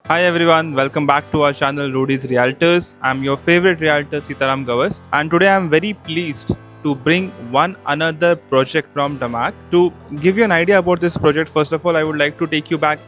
Hi everyone, welcome back to our channel Rudy's Realtors. I'm your favorite realtor Sitaram Gawas, and today I'm very pleased to bring one another project from DAMAC. To give you an idea about this project, first of all, I would like to take you back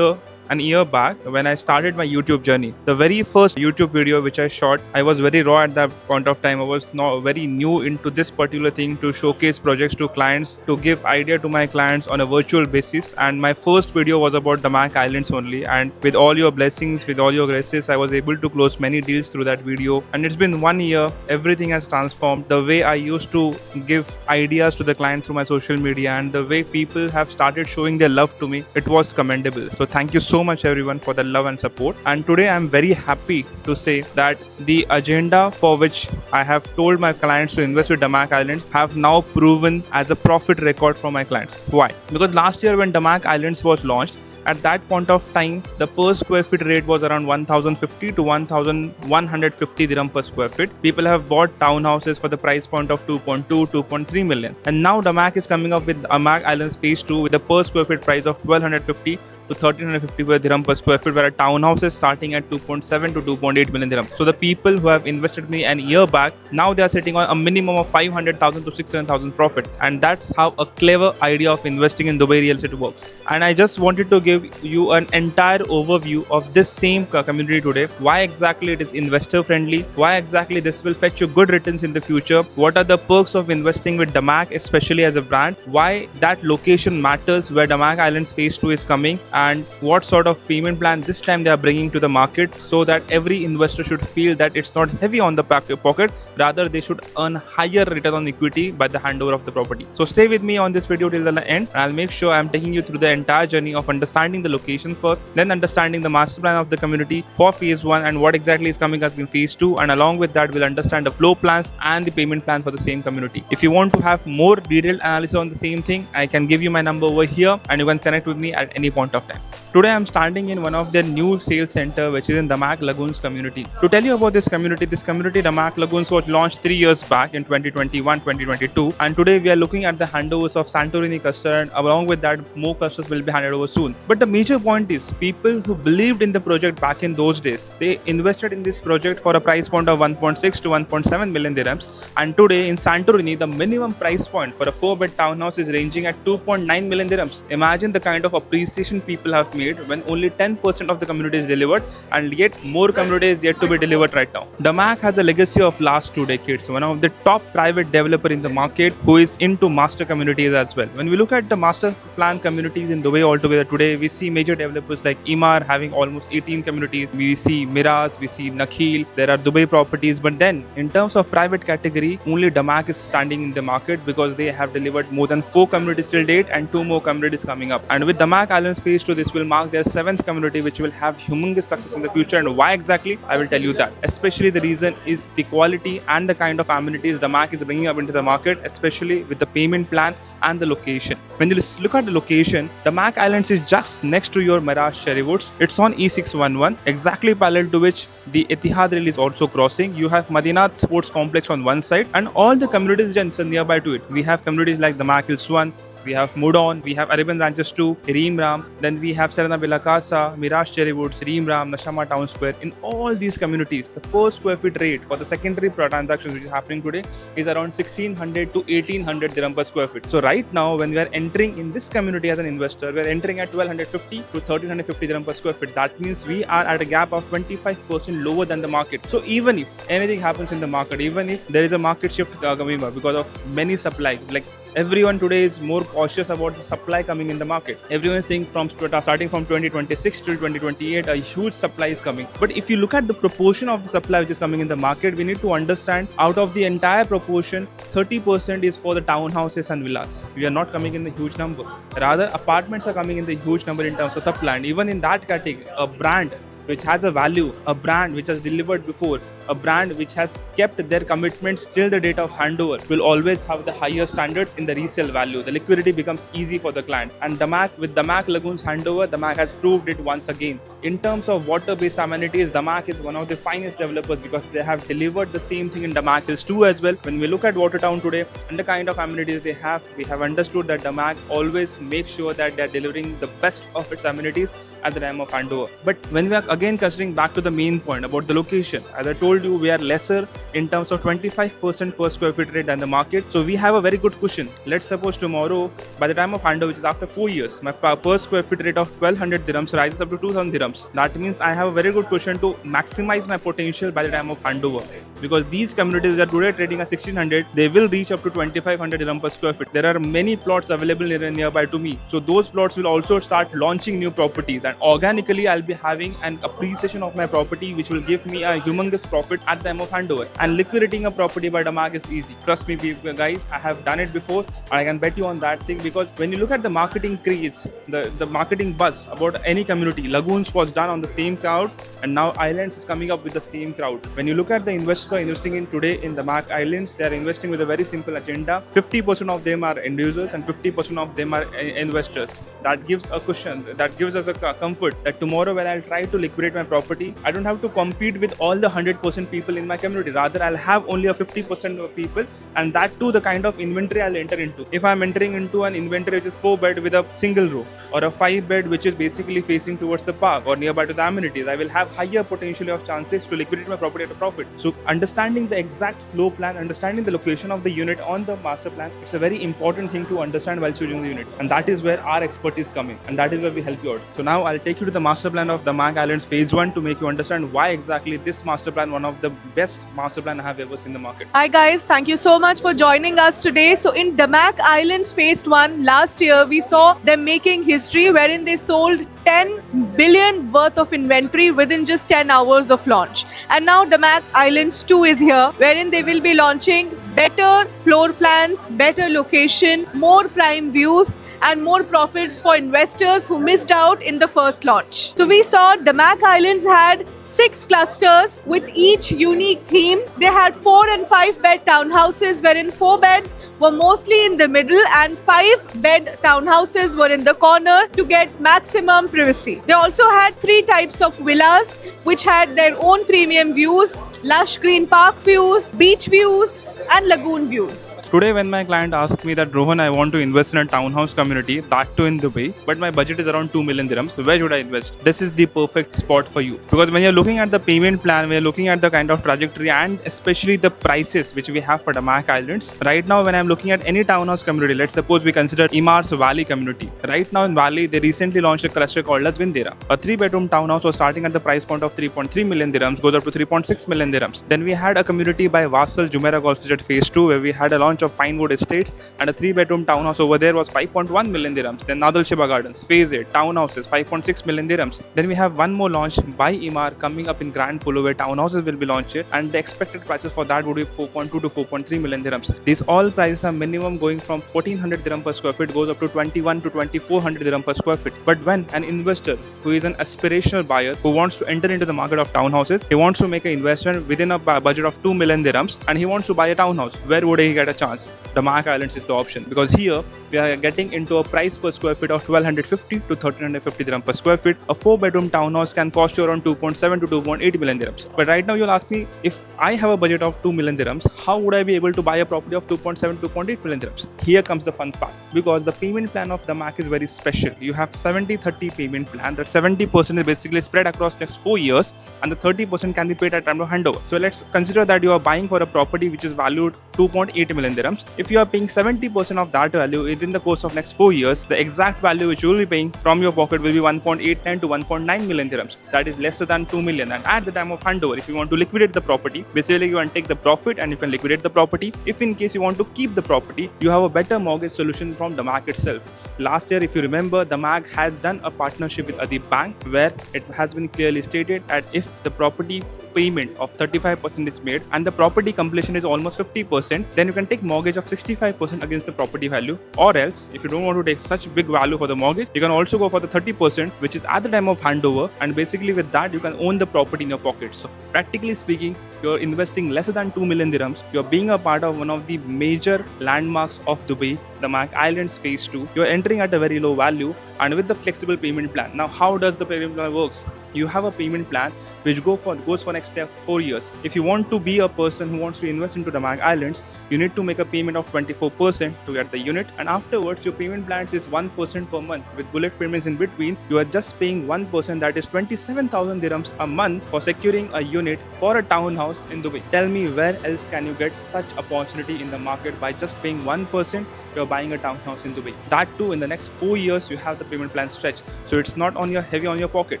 an year back when I started my YouTube journey. The very first YouTube video which I shot, I was very raw at that point of time. I was not very new into this particular thing to showcase projects to clients, to give idea to my clients on a virtual basis. And my first video was about DAMAC Islands only. And with all your blessings, with all your graces, I was able to close many deals through that video. And it's been 1 year. Everything has transformed. The way I used to give ideas to the clients through my social media and the way people have started showing their love to me, it was commendable. So thank you so much everyone for the love and support. And today I'm very happy to say that the agenda for which I have told my clients to invest with DAMAC Islands have now proven as a profit record for my clients. Why? Because last year when DAMAC Islands was launched, at that point of time, the per square feet rate was around 1050 to 1150 dirham per square feet. People have bought townhouses for the price point of 2.2, 2.3 million. And now DAMAC is coming up with DAMAC Islands Phase 2 with a per square feet price of 1250 to 1350 dirham per square feet, where a townhouse is starting at 2.7 to 2.8 million dirham. So the people who have invested me an year back, now they are sitting on a minimum of 500,000 to 600,000 profit. And that's how a clever idea of investing in Dubai real estate works. And I just wanted to give you an entire overview of this same community today. Why exactly it is investor friendly, why exactly this will fetch you good returns in the future, what are the perks of investing with DAMAC, especially as a brand, why that location matters where DAMAC Islands Phase 2 is coming, and what sort of payment plan this time they are bringing to the market, so that every investor should feel that it's not heavy on the pocket, rather they should earn higher return on equity by the handover of the property. So stay with me on this video till the end, and I'll make sure I'm taking you through the entire journey of understanding the location first, then understanding the master plan of the community for phase 1 and what exactly is coming up in phase 2, and along with that we'll understand the floor plans and the payment plan for the same community. If you want to have more detailed analysis on the same thing, I can give you my number over here and you can connect with me at any point of time. Today I'm standing in one of their new sales center which is in DAMAC Lagoons community. To tell you about this community DAMAC Lagoons was launched 3 years back in 2021-2022, and today we are looking at the handovers of Santorini cluster, and along with that more clusters will be handed over soon. But the major point is people who believed in the project back in those days, they invested in this project for a price point of 1.6 to 1.7 million dirhams, and today in Santorini the minimum price point for a 4-bed townhouse is ranging at 2.9 million dirhams. Imagine the kind of appreciation people have made when only 10% of the community is delivered, and yet more community is yet to be delivered right now. DAMAC has a legacy of last 2 decades, one of the top private developer in the market who is into master communities as well. When we look at the master plan communities in Dubai altogether today, we see major developers like Emaar having almost 18 communities. We see Miraz, we see Nakhil, there are Dubai properties. But then in terms of private category, only DAMAC is standing in the market because they have delivered more than 4 communities till date and 2 more communities coming up. And with DAMAC Islands Phase 2, this will mark their 7th community which will have humongous success in the future. And why exactly? I will tell you that. Especially the reason is the quality and the kind of amenities DAMAC is bringing up into the market, especially with the payment plan and the location. When you look at the location, DAMAC Islands is just next to your Mirage Cherry Woods. It's on E611, exactly parallel to which the Etihad Rail is also crossing. You have Madinat Sports Complex on one side and all the communities just nearby to it. We have communities like DAMAC Hills 1, we have Mudon, we have Arabian Ranches 2, Reem Ram, then we have Serena Villa Casa, Mirage Cherry Woods, Reem Ram, Nashama Town Square. In all these communities, the per square feet rate for the secondary transactions which is happening today is around 1600 to 1800 dirham per square feet. So right now, when we are entering in this community as an investor, we are entering at 1250 to 1350 dirham per square feet. That means we are at a gap of 25% lower than the market. So even if anything happens in the market, even if there is a market shift coming up because of many supply, like everyone today is more cautious about the supply coming in the market. Everyone is saying starting from 2026 till 2028, a huge supply is coming. But if you look at the proportion of the supply which is coming in the market, we need to understand out of the entire proportion, 30% is for the townhouses and villas. We are not coming in the huge number. Rather, apartments are coming in the huge number in terms of supply. And even in that category, a brand which has a value, a brand which has delivered before, a brand which has kept their commitments till the date of handover will always have the higher standards in the resale value. The liquidity becomes easy for the client. And DAMAC, with DAMAC Lagoons handover, DAMAC has proved it once again. In terms of water-based amenities, DAMAC is one of the finest developers because they have delivered the same thing in DAMAC Hills too as well. When we look at Watertown today and the kind of amenities they have, we have understood that DAMAC always makes sure that they are delivering the best of its amenities at the time of handover. But when we are again considering back to the main point about the location, as I told you, we are lesser in terms of 25% per square feet rate than the market. So we have a very good cushion. Let's suppose tomorrow, by the time of handover, which is after 4 years, my per square feet rate of 1200 dirhams rises up to 2000 dirhams. That means I have a very good cushion to maximize my potential by the time of handover. Because these communities that are today trading at 1600, they will reach up to 2500 dirham per square feet. There are many plots available nearby to me. So those plots will also start launching new properties, and organically I'll be having an appreciation of my property which will give me a humongous profit at the time of handover. And liquidating a property by DAMAC is easy. Trust me guys, I have done it before and I can bet you on that thing, because when you look at the marketing craze, the marketing buzz about any community, Lagoons was done on the same crowd and now Islands is coming up with the same crowd. When you look at the investors investing in today in DAMAC Islands, they are investing with a very simple agenda. 50% of them are end users and 50% of them are investors. That gives a cushion, that gives us a comfort that tomorrow when I'll try to liquidate my property, I don't have to compete with all the 100% people in my community. Rather, I'll have only a 50% of people, and that too the kind of inventory I'll enter into. If I'm entering into an inventory which is 4 bed with a single row, or a 5 bed which is basically facing towards the park or nearby to the amenities, I will have higher potential of chances to liquidate my property at a profit. So understanding the exact floor plan, understanding the location of the unit on the master plan, it's a very important thing to understand while choosing the unit, and that is where our expertise come in, and that is where we help you out. So now I'll take you to the master plan of DAMAC Islands Phase 1 to make you understand why exactly this master plan, one of the best master plan I have ever seen in the market. Hi guys, thank you so much for joining us today. So in DAMAC Islands Phase 1, last year we saw them making history wherein they sold 10 billion worth of inventory within just 10 hours of launch. And now DAMAC Islands 2 is here, wherein they will be launching better floor plans, better location, more prime views and more profits for investors who missed out in the first launch. So we saw DAMAC Islands had 6 clusters with each unique theme. They had 4 and 5 bed townhouses wherein 4 beds were mostly in the middle and 5 bed townhouses were in the corner to get maximum privacy. They also had 3 types of villas which had their own premium views, lush green park views, beach views and lagoon views. Today when my client asked me that Rohan, I want to invest in a townhouse community, that too in Dubai, but my budget is around 2 million dirhams, where should I invest? This is the perfect spot for you, because when you're looking at the payment plan, when you're looking at the kind of trajectory and especially the prices which we have for DAMAC Islands, right now when I'm looking at any townhouse community, let's suppose we consider Imar's Valley community. Right now in Valley, they recently launched a cluster called as Vindera. A 3-bedroom townhouse was starting at the price point of 3.3 million dirhams, goes up to 3.6 million dirhams. Then we had a community by Wassal Jumeirah Golf Resort Phase 2 where we had a launch of Pinewood Estates, and a 3-bedroom townhouse over there was 5.1 million dirhams. Then Nadal Shiba Gardens Phase 8 townhouses 5.6 million dirhams. Then we have one more launch by Imar coming up in Grand Polo where townhouses will be launched here, and the expected prices for that would be 4.2 to 4.3 million dirhams. These all prices are minimum going from 1400 dirham per square feet goes up to 21 to 2400 dirham per square feet. But when an investor who is an aspirational buyer who wants to enter into the market of townhouses, he wants to make an investment within a budget of 2 million dirhams and he wants to buy a townhouse, where would he get a chance? DAMAC Islands is the option, because here we are getting into a price per square feet of 1250 to 1350 dirham per square feet. A 4-bedroom townhouse can cost you around 2.7 to 2.8 million dirhams. But right now you'll ask me, if I have a budget of 2 million dirhams, how would I be able to buy a property of 2.7 to 2.8 million dirhams? Here comes the fun part, because the payment plan of DAMAC is very special. You have 70-30 payment plan. That 70% is basically spread across next 4 years and the 30% can be paid at time of handover. So let's consider that you are buying for a property which is valued 2.8 million dirhams. If you are paying 70% of that value within the course of next 4 years, the exact value which you will be paying from your pocket will be 1.89 to 1.9 million dirhams. That is lesser than 2 million. And at the time of handover, if you want to liquidate the property, basically you can take the profit and you can liquidate the property. If in case you want to keep the property, you have a better mortgage solution from DAMAC itself. Last year, if you remember, DAMAC has done a partnership with Adib Bank where it has been clearly stated that if the property payment of of 35% is made and the property completion is almost 50%, then you can take mortgage of 65% against the property value. Or else, if you don't want to take such big value for the mortgage, you can also go for the 30%, which is at the time of handover, and basically with that you can own the property in your pocket. So practically speaking, you're investing less than 2 million dirhams. You're being a part of one of the major landmarks of Dubai, DAMAC Islands Phase 2. You're entering at a very low value and with the flexible payment plan. Now, how does the payment plan works? You have a payment plan which goes for next 4 years. If you want to be a person who wants to invest into DAMAC Islands, you need to make a payment of 24% to get the unit, and afterwards your payment plan is 1% per month with bullet payments in between. You are just paying 1%, that is 27,000 dirhams a month for securing a unit for a townhouse in Dubai. Tell me where else can you get such opportunity in the market by just paying 1%? You're buying a townhouse in Dubai. That too in the next 4 years you have the payment plan stretch, so it's not heavy on your pocket.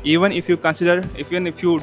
Even if you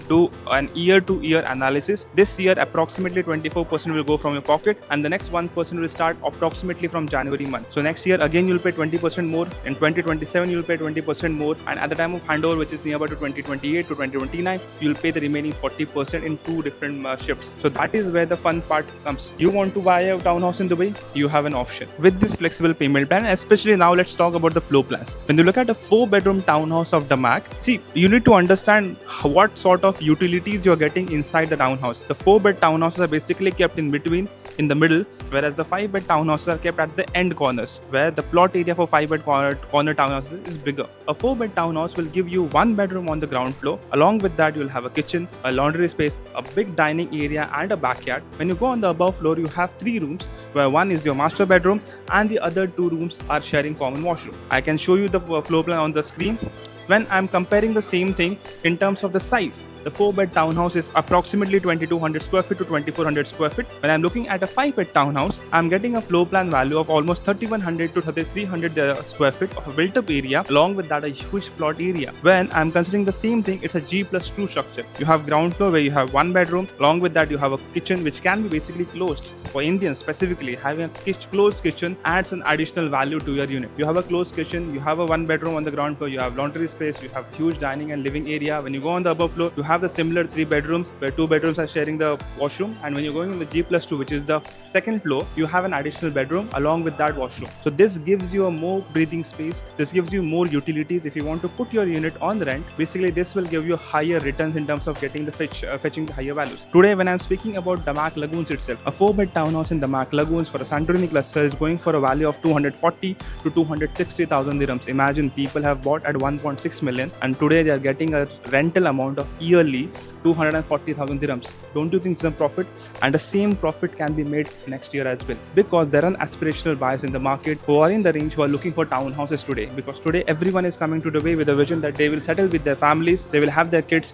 do an year-to-year analysis, this year approximately 24% will go from your pocket and the next 1% will start approximately from January month. So next year again you'll pay 20% more, in 2027 you'll pay 20% more, and at the time of handover, which is nearby to 2028 to 2029, you'll pay the remaining 40% in 2 different shifts. So that is where the fun part comes. You want to buy a townhouse in Dubai, you have an option with this flexible payment plan. Especially now, let's talk about the floor plans. When you look at a 4-bedroom townhouse of DAMAC, see, you need to understand what sort of utilities you're getting inside the townhouse. The 4-bed townhouses are basically kept in the middle, whereas the 5-bed townhouses are kept at the end corners, where the plot area for 5-bed corner townhouses is bigger. A 4-bed townhouse will give you 1 bedroom on the ground floor. Along with that, you'll have a kitchen, a laundry space, a big dining area and a backyard. When you go on the above floor, you have 3 rooms, where one is your master bedroom and the other 2 rooms are sharing common washroom. I can show you the floor plan on the screen. When I'm comparing the same thing in terms of the size, the 4-bed townhouse is approximately 2200 square feet to 2400 square feet. When I'm looking at a 5-bed townhouse, I'm getting a floor plan value of almost 3100 to 3300 square feet of a built-up area. Along with that, a huge plot area. When I'm considering the same thing, it's a G+2 structure. You have ground floor where you have 1 bedroom. Along with that, you have a kitchen which can be basically closed. For Indians specifically, having a closed kitchen adds an additional value to your unit. You have a closed kitchen, you have a 1 bedroom on the ground floor, you have laundry space, you have huge dining and living area. When you go on the above floor, you have the similar 3 bedrooms where 2 bedrooms are sharing the washroom, and when you're going in the G+2, which is the 2nd floor, you have an additional bedroom along with that washroom. So this gives you a more breathing space, this gives you more utilities. If you want to put your unit on the rent, basically this will give you higher returns in terms of getting the fetching the higher values. Today when I'm speaking about DAMAC Lagoons itself, a 4-bed townhouse in DAMAC Lagoons for a Santorini cluster is going for a value of 240 to 260,000 dirhams. Imagine people have bought at 1.6 million and today they are getting a rental amount of yearly 240,000 dirhams. Don't you think it's a profit? And the same profit can be made next year as well, because there are aspirational buyers in the market who are in the range, who are looking for townhouses today, because today everyone is coming to Dubai with a vision that they will settle with their families, they will have their kids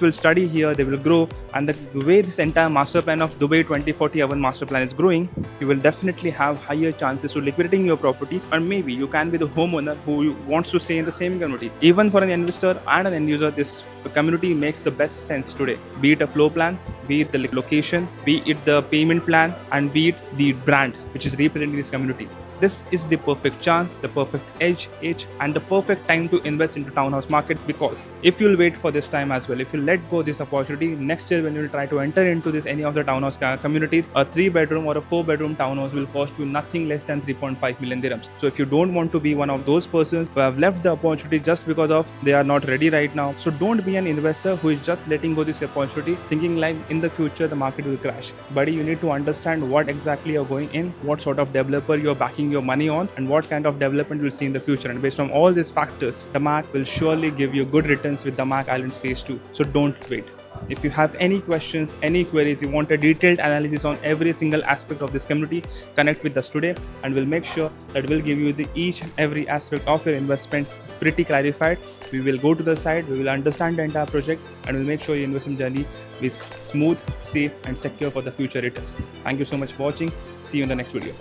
will study here, they will grow. And the way this entire master plan of Dubai 2040 urban master plan is growing, you will definitely have higher chances to liquidating your property, or maybe you can be the homeowner who wants to stay in the same community. Even for an investor and an end user, this community makes the best sense today, be it a floor plan, be it the location, be it the payment plan, and be it the brand which is representing this community. This is the perfect chance, the perfect edge, and the perfect time to invest into townhouse market, because if you'll wait for this time as well, if you let go this opportunity, next year when you'll try to enter into any of the townhouse communities, a 3-bedroom or a 4-bedroom townhouse will cost you nothing less than 3.5 million dirhams. So if you don't want to be one of those persons who have left the opportunity just because of they are not ready right now, so don't be an investor who is just letting go this opportunity thinking like in the future the market will crash. Buddy, you need to understand what exactly you're going in, what sort of developer you're backing your money on, and what kind of development you'll see in the future. And based on all these factors, DAMAC will surely give you good returns with DAMAC Islands Phase 2. So don't wait. If you have any questions, any queries, you want a detailed analysis on every single aspect of this community, connect with us today and we'll make sure that we'll give you each and every aspect of your investment pretty clarified. We will go to the site, we will understand the entire project, and we'll make sure your investment journey is smooth, safe and secure for the future returns. Thank you so much for watching. See you in the next video.